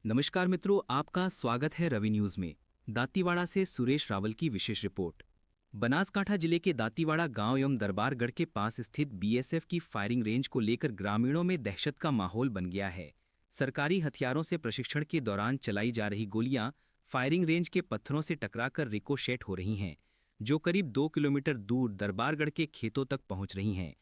नमस्कार मित्रों, आपका स्वागत है रवि न्यूज में। दांतीवाड़ा से सुरेश रावल की विशेष रिपोर्ट। बनासकांठा जिले के दांतीवाड़ा गांव एवं दरबारगढ़ के पास स्थित बीएसएफ की फायरिंग रेंज को लेकर ग्रामीणों में दहशत का माहौल बन गया है। सरकारी हथियारों से प्रशिक्षण के दौरान चलाई जा रही गोलियां फायरिंग रेंज के पत्थरों से टकराकर रिकोशेट हो रही हैं, जो करीब 2 किलोमीटर दूर दरबारगढ़ के खेतों तक पहुंच रही हैं।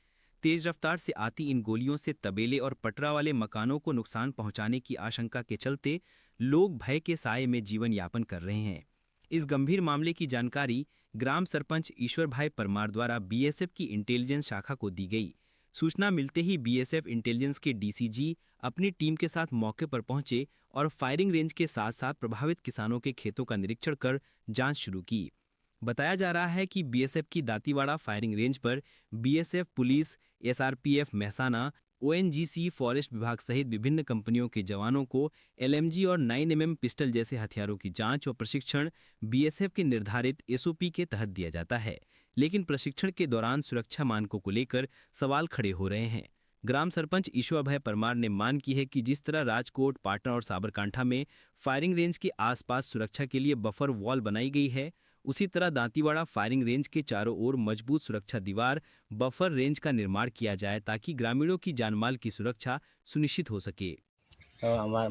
तेज रफ्तार से आती इन गोलियों से तबेले और पटरा वाले मकानों को नुकसान पहुंचाने की आशंका के चलते लोग भय के साए में जीवन यापन कर रहे हैं। इस गंभीर मामले की जानकारी ग्राम सरपंच ईश्वर भाई परमार द्वारा बीएसएफ की इंटेलिजेंस शाखा को दी गई। सूचना मिलते ही बीएसएफ इंटेलिजेंस के डीसीजी अपनी टीम के साथ मौके पर पहुंचे और फायरिंग रेंज के साथ साथ प्रभावित किसानों के खेतों का निरीक्षण कर जांच शुरू की। बताया जा रहा है कि बीएसएफ की दांतीवाड़ा फायरिंग रेंज पर BSF, police, SRPF Mehsana, ONGC, forest विभाग सहित विभिन्न कंपनियों के जवानों को एलएमजी और 9mm पिस्टल जैसे हथियारों की जांच और प्रशिक्षण बीएसएफ के निर्धारित एसओपी के तहत दिया जाता है। लेकिन प्रशिक्षण के दौरान सुरक्षा मानकों को लेकर सवाल खड़े हो रहे हैं। ग्राम सरपंच ईश्वर भाई परमार ने मांग की है कि जिस तरह राजकोट, पाटन और साबरकांठा में फायरिंग रेंज के आसपास सुरक्षा के लिए बफर वॉल बनाई गई है, उसी तरह दांतीवाड़ा फायरिंग रेंज के चारों ओर मजबूत सुरक्षा दीवार बफर रेंज का निर्माण किया जाए ताकि ग्रामीणों की जानमाल की सुरक्षा सुनिश्चित हो सके।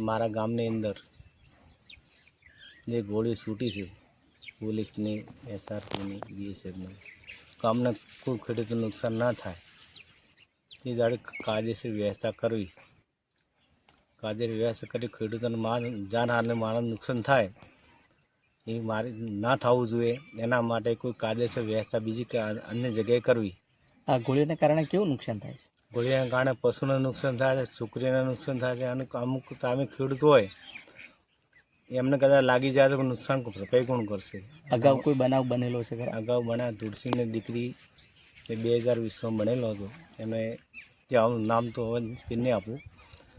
मारा गामनी अंदर जे गोली छूटी से पुलिस ने एसआरपी ने बीएसएफ ने गामने कोई खेडूत नुकसान ना थाय ते जाड़े कायदेसर व्यवस्था करवी। कायदेसर व्यवस्था करी खेडूतोने जानहानि मानव नुकसान थाय એ મારી ના થવું જોઈએ એના માટે કોઈ કાયદેસર વ્યવસ્થા બીજી કે અન્ય જગ્યાએ કરવી। આ ગોળીઓને કારણે કેવું નુકસાન થાય છે? ગોળીના કારણે પશુને નુકસાન થાય છે, છોકરીને નુકસાન થાય છે અને અમુક તામે ખેડૂત હોય એમને કદાચ લાગી જાય તો નુકસાન ભરપાઈ કોણ કરશે? અગાઉ કોઈ બનાવ બનેલો છે ખરા? અગાઉ બન્યા તુલસીની દીકરી એ 2020માં બનેલો હતો, એને જે નામ તો હવે નહીં આપું,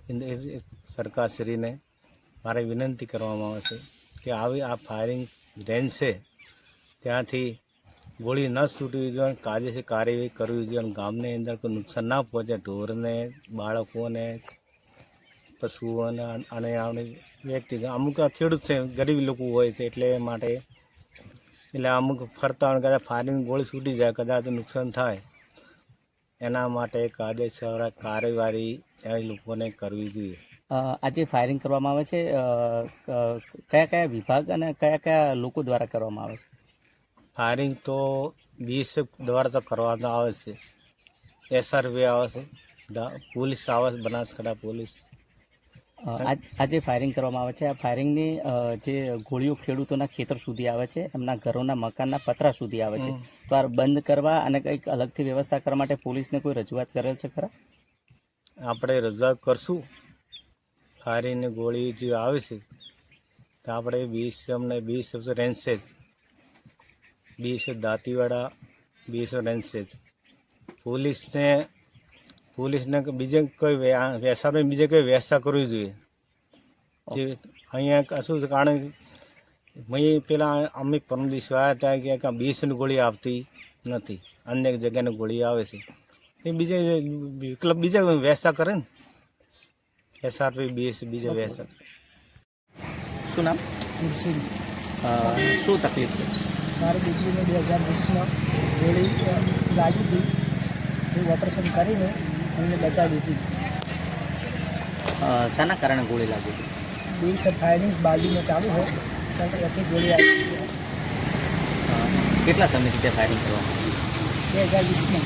એ સરકારશ્રીને મારે વિનંતી કરવામાં આવે છે કે આવી આ ફાયરિંગ રેન્જ છે ત્યાંથી ગોળી ન છૂટવી જોઈએ, કાયદેસર કાર્યવાહી કરવી જોઈએ અને ગામની અંદર કોઈ નુકસાન ના પહોંચે ઢોરને, બાળકોને, પશુઓને અને આપણે વ્યક્તિ અમુક ખેડૂત છે, ગરીબ લોકો હોય છે એટલે માટે એટલે અમુક ફરતા હોય કદાચ ફાયરિંગ ગોળી છૂટી જાય, કદાચ નુકસાન થાય, એના માટે કાયદેસર કાર્યવાહી એ લોકોને કરવી જોઈએ। આજે ફાયરિંગ કરવામાં આવે છે, કયા કયા વિભાગ અને કયા કયા લોકો દ્વારા કરવામાં આવે છે? ફાયરિંગ તો બીએસએફ દ્વારા તો કરવામાં આવે છે, એસઆરપી આવે છે, પોલીસ આવે છે, બનાસકાંઠા પોલીસ। આજે ફાયરિંગ કરવામાં આવે છે, આ ફાયરિંગની જે ગોળીઓ ખેડૂતોના ખેતર સુધી આવે છે, એમના ઘરોના મકાનના પતરા સુધી આવે છે, તો આ બંધ કરવા અને કંઈક અલગથી વ્યવસ્થા કરવા માટે પોલીસને કોઈ રજૂઆત કરેલ છે ખરા? આપણે રજૂઆત કરશું। ફાયરિંગની ગોળી જે આવે છે તો આપણે બીએસએફ રેન્જ છે, બીએસએફ દાંતીવાડા બીએસએફ રેન્જ છે, પોલીસને બીજે કોઈ વ્યવસ્થા બીજે કોઈ વ્યવસ્થા કરવી જોઈએ। જે અહીંયા શું છે કારણ પેલા અમે પરમ દિવસ આવ્યા ત્યાં કે બીએસએફની ગોળી આવતી નથી, અન્ય જગ્યાની ગોળી આવે છે, એ બીજે વિકલ્પ બીજા વ્યવસ્થા કરે ને, એસઆરપી બીએસએફ બીજા વ્યવસ્થા। શું નામ? શું તકલીફ છે? મારી દીકરીને 2020માં ગોળી લાગી હતી, એ ઓપરેશન કરીને અમને બચાવી દીધી। શાના કારણે ગોળી લાગી હતી? બીએસએફ ફાયરિંગ બાજુમાં ચાલુ હોય ત્યારે ત્યાંથી ગોળી આવી હતી। કેટલા સમયથી ત્યાં ફાયરિંગ કરવામાં આવી? 2020માં।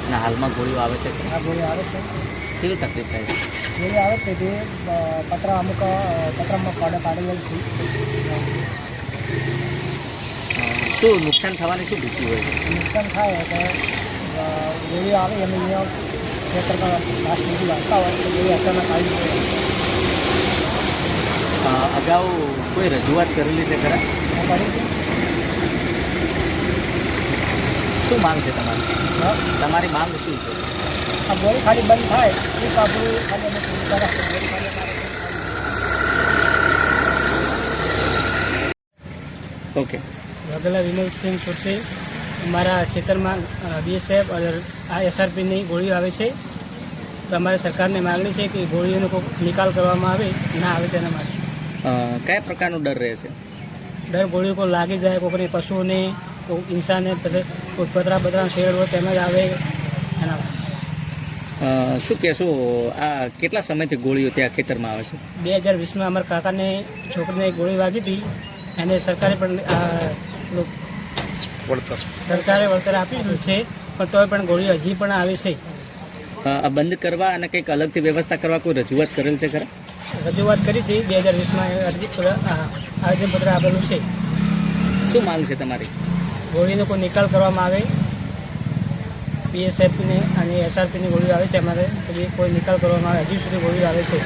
અને હાલમાં ગોળીઓ આવે છે? આ ગોળી આવે છે। કેવી તકલીફ થાય છે? ગોળી આવે છે તે પતરા અમુક પતરામાં પાડેલ છે। શું નુકસાન થવાની શું ભીતિ હોય છે? નુકસાન થાય તો ગોળી આવે અને અહીંયા ખેતરમાં ઘાસ બીજી વાગતા હોય તો ગોળી અચાનક આવી જાય। અગાઉ કોઈ રજૂઆત કરેલી છે ખરા? શું માંગ છે તમારી? તમારી માંગ શું છે? આ ગોળી ખાલી બંધ થાય એ તો આપણું ખાલી અમે પૂરું કરે ગોળી ખાલી ઓકે। વાઘેલા વિનોદસિંહ અમારા ખેતરમાં બીએસએફ આ એસઆરપીની ગોળીઓ આવે છે તો અમારી સરકારને માગણી છે કે ગોળીઓનો કોઈ નિકાલ કરવામાં આવે ના આવે તેના માટે. કયા પ્રકારનો ડર રહે છે? દર ગોળીઓ કોઈ લાગી જાય, કોઈની પશુઓને, કોઈ ઇન્સાનને, પછી કોઈ પતરા બતરા શેડ હોય તેમાં જ આવે એના માટે. શું કહેશો, આ કેટલા સમયથી ગોળીઓ ત્યાં ખેતરમાં આવે છે? 2020માં અમારા કાકાને છોકરીને ગોળી વાગી હતી, એને સરકારે પણ સરકારે વળતર આપેલું છે, પણ તોય પણ ગોળીઓ હજી પણ આવે છે. આ બંધ કરવા અને કંઈક અલગથી વ્યવસ્થા કરવા કોઈ રજૂઆત કરેલ છે ખરા? રજૂઆત કરી હતી 2020માં આવેદનપત્ર આપેલું છે. શું માંગ છે તમારી? ગોળીનો કોઈ નિકાલ કરવામાં આવે, BSFને અને SRPની ગોળીઓ આવે છે અમારે, તો એ કોઈ નિકાલ કરવામાં આવે. હજી સુધી ગોળીઓ આવે છે.